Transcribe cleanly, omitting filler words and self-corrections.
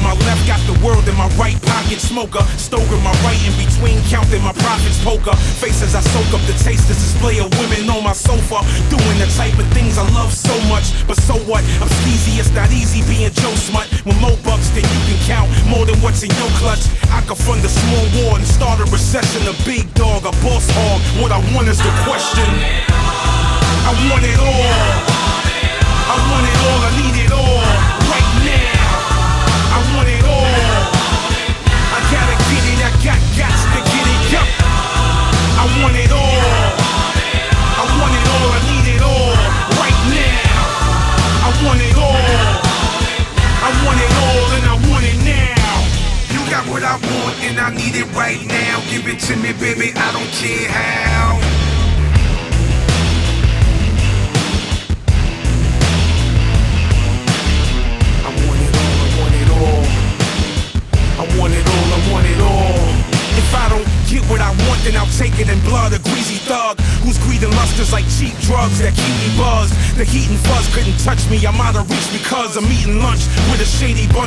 my left, got the world in my right pocket. Smoker, stoker my right in between, counting my profits. Poker face as I soak up the taste. This display of women on my sofa, doing the type of things I love so much. But so what? I'm skeezy, it's not easy being Joe Smut. With more bucks than you can count, more than what's in your clutch. I could fund a small war and start a recession. A big dog, a boss hog. What I want is the question. I want it all. I want it all, I need it all. Right now. I want it all. I gotta get it, I got to get it, yup. I want it all. I want it all, I need it all. Right now. I want it all. I want it all and I want it now. You got what I want and I need it right now. Give it to me, baby, I don't care how. If I don't get what I want, then I'll take it in blood. A greasy thug who's greed and lust is like cheap drugs that keep me buzzed. The heat and fuzz couldn't touch me, I'm out of reach because I'm eating lunch with a shady bunch.